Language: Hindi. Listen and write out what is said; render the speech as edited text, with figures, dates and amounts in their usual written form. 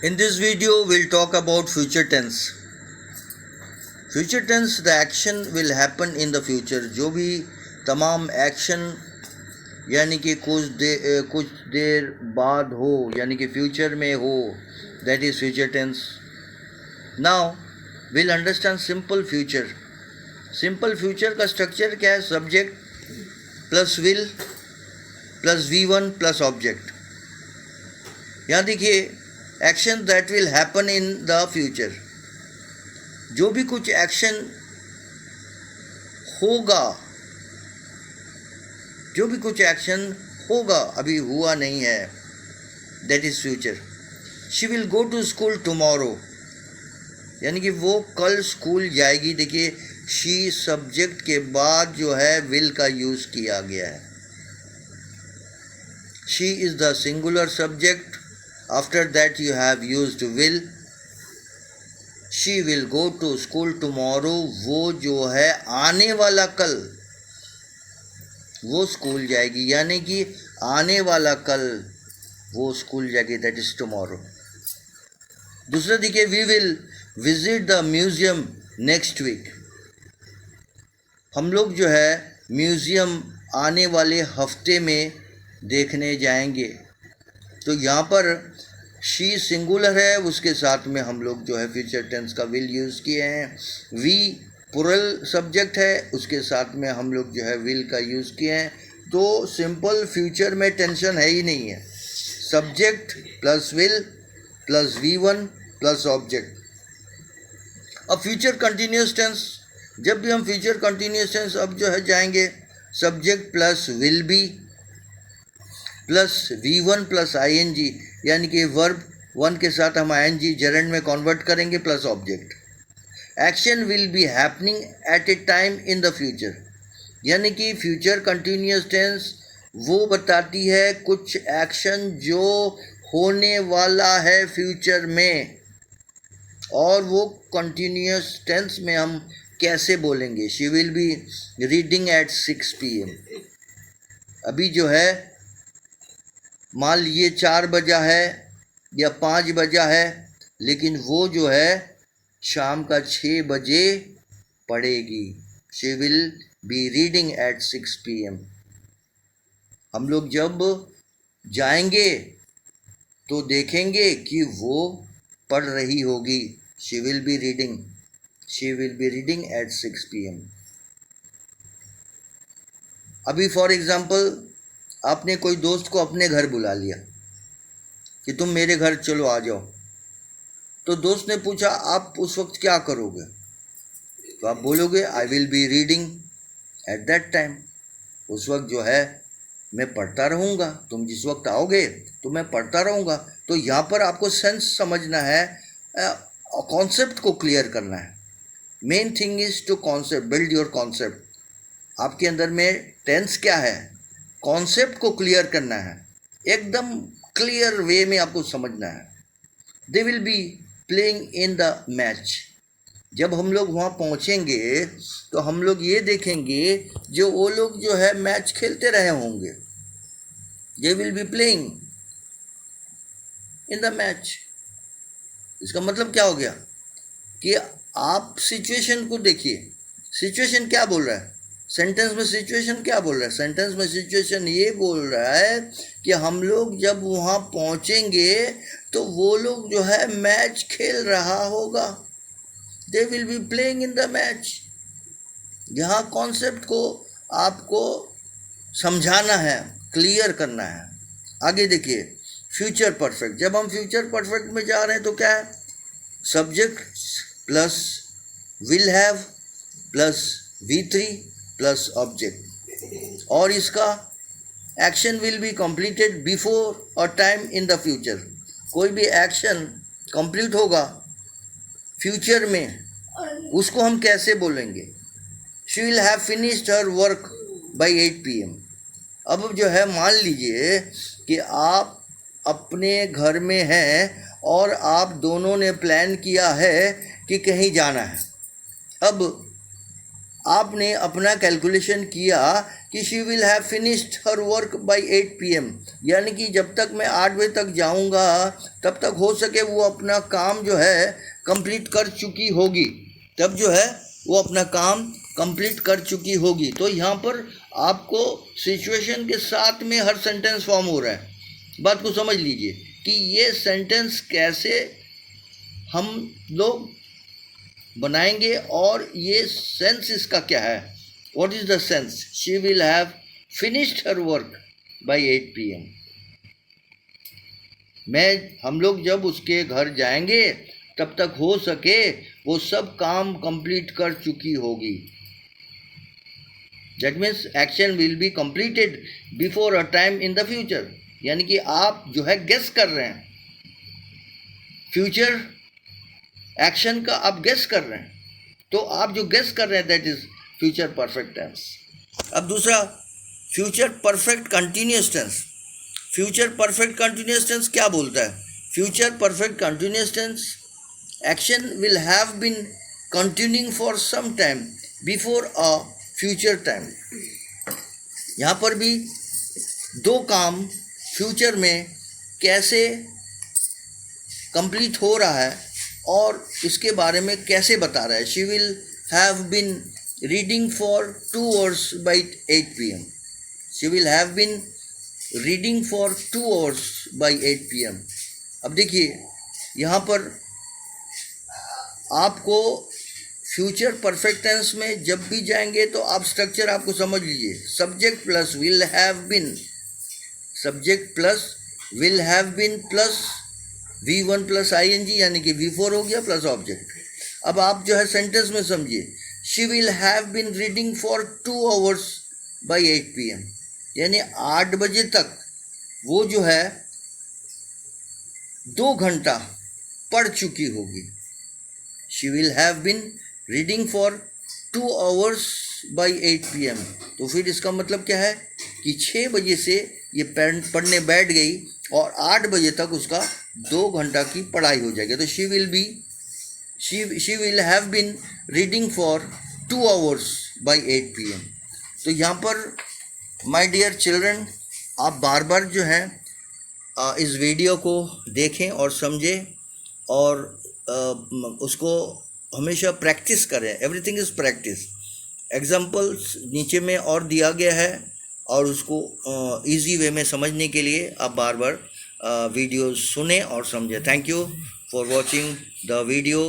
In this video, we'll talk about future tense. Future tense, the action will happen in the future. जो भी तमाम एक्शन यानी कि कुछ देर बाद हो यानी कि फ्यूचर में हो, that is future tense. Now, we'll understand simple future. Simple future का स्ट्रक्चर क्या है? Subject plus will plus V1 plus object. यहाँ देखिए, action that will happen in the future. जो भी कुछ एक्शन होगा, जो भी कुछ एक्शन होगा, अभी हुआ नहीं है, that is future. She will go to school tomorrow, यानी कि वो कल स्कूल जाएगी. देखिए, शी सब्जेक्ट के बाद जो है विल का यूज किया गया है. She is the singular subject. After that you have used will. She will go to school tomorrow. वो जो है आने वाला कल, वो स्कूल जाएगी, यानी कि आने वाला कल वो स्कूल जाएगी, दैट इज टुमारो. दूसरा देखिए, we will visit the museum next week. हम लोग जो है म्यूजियम आने वाले हफ्ते में देखने जाएंगे. तो यहाँ पर शी सिंगुलर है, उसके साथ में हम लोग जो है फ्यूचर टेंस का विल यूज़ किए हैं. वी प्लूरल सब्जेक्ट है, उसके साथ में हम लोग जो है विल का यूज़ किए हैं. तो सिंपल फ्यूचर में टेंशन है ही नहीं है. Subject plus will plus V1 plus object. अब फ्यूचर कंटिन्यूस टेंस, जब भी हम फ्यूचर कंटिन्यूस टेंस अब जो है जाएंगे, subject plus will be plus V1 plus ING, यानी कि वर्ब 1 के साथ हम ING जरंड में कन्वर्ट करेंगे plus object. Action will be happening at A time in the future, यानी कि फ्यूचर कंटिन्यूस टेंस वो बताती है कुछ एक्शन जो होने वाला है फ्यूचर में, और वो कंटिन्यूस टेंस में हम कैसे बोलेंगे. She will be reading at 6 PM. अभी जो है मान लीजिए 4 बजा है या 5 बजा है, लेकिन वो जो है शाम का 6 बजे पढ़ेगी. She will be reading at 6 PM. हम लोग जब जाएंगे तो देखेंगे कि वो पढ़ रही होगी. She will be reading, she will be reading at 6 PM. अभी फॉर एग्जाम्पल, आपने कोई दोस्त को अपने घर बुला लिया कि तुम मेरे घर चलो, आ जाओ. तो दोस्त ने पूछा आप उस वक्त क्या करोगे? तो आप बोलोगे I will be reading at that time. उस वक्त जो है मैं पढ़ता रहूँगा, तुम जिस वक्त आओगे तो मैं पढ़ता रहूँगा. तो यहाँ पर आपको सेंस समझना है, कॉन्सेप्ट को क्लियर करना है. Main thing is to concept, build your concept. आपके अंदर में टेंस क्या है, कॉन्सेप्ट को क्लियर करना है, एकदम क्लियर वे में आपको समझना है. They will be playing in the match. जब हम लोग वहाँ पहुँचेंगे तो हम लोग ये देखेंगे जो वो लोग जो है मैच खेलते रहे होंगे. They will be playing in the match. इसका मतलब क्या हो गया कि आप सिचुएशन को देखिए. सिचुएशन क्या बोल रहा है? सेंटेंस में सिचुएशन क्या बोल रहा है? सेंटेंस में सिचुएशन ये बोल रहा है कि हम लोग जब वहाँ पहुँचेंगे तो वो लोग जो है मैच खेल रहा होगा. They will be playing in the match. यहाँ कॉन्सेप्ट को आपको समझाना है, क्लियर करना है. आगे देखिए, फ्यूचर परफेक्ट. जब हम फ्यूचर परफेक्ट में जा रहे हैं तो क्या है? Subject plus will have plus V3 plus object, और इसका action will be completed before और टाइम इन द फ्यूचर. कोई भी एक्शन कंप्लीट होगा फ्यूचर में, उसको हम कैसे बोलेंगे? She will have finished her work by 8 PM. अब जो है मान लीजिए कि आप अपने घर में हैं और आप दोनों ने प्लान किया है कि कहीं जाना है. अब आपने अपना कैलकुलेशन किया कि she will have finished her work by 8 PM, यानी कि जब तक मैं 8 बजे तक जाऊंगा तब तक हो सके वो अपना काम जो है कंप्लीट कर चुकी होगी, तब जो है वो अपना काम कंप्लीट कर चुकी होगी। तो यहाँ पर आपको सिचुएशन के साथ में हर सेंटेंस फॉर्म हो रहा है। बात को समझ लीजिए कि ये सेंटेंस कैसे हम लोग बनाएंगे और ये सेंस इसका क्या है। What is the sense? She will have finished her work by 8 PM। हम लोग जब उसके घर जाएंगे तब तक हो सके वो सब काम कंप्लीट कर चुकी होगी। That means action will be completed before a time in the future, यानी कि आप जो है गेस कर रहे हैं, फ्यूचर एक्शन का आप गेस कर रहे हैं, तो आप जो गेस कर रहे हैं that is future perfect tense. अब दूसरा future perfect continuous tense. Future perfect continuous tense क्या बोलता है? Future perfect continuous tense, action will have been continuing for some time before a future time. यहाँ पर भी दो काम फ्यूचर में कैसे कंप्लीट हो रहा है और इसके बारे में कैसे बता रहा है। She will have been reading for 2 hours by 8 PM। She will have been reading for 2 hours by 8 PM। अब देखिए यहाँ पर आपको फ्यूचर परफेक्ट टेंस में जब भी जाएंगे तो आप स्ट्रक्चर आपको समझ लीजिए, subject plus will have been, subject plus will have been plus V1 plus ING, यानी कि V4 हो गया प्लस ऑब्जेक्ट। अब आप जो है सेंटेंस में समझिए, she will have been reading for 2 hours by 8 PM, यानी 8 बजे तक वो जो है 2 घंटा पढ़ चुकी होगी। She will have been reading for 2 hours by 8 PM। तो फिर इसका मतलब क्या है कि 6 बजे से ये पढ़ने बैठ गई और 8 बजे तक उसका 2 घंटा की पढ़ाई हो जाएगी। तो she will have been reading for 2 hours by 8 PM। तो यहाँ पर माय डियर चिल्ड्रन, आप बार बार जो है इस वीडियो को देखें और समझें और उसको हमेशा प्रैक्टिस करें। Everything is practice. एग्जाम्पल्स नीचे में और दिया गया है और उसको इजी वे में समझने के लिए आप बार बार वीडियो सुने और समझें। Thank you for watching the video.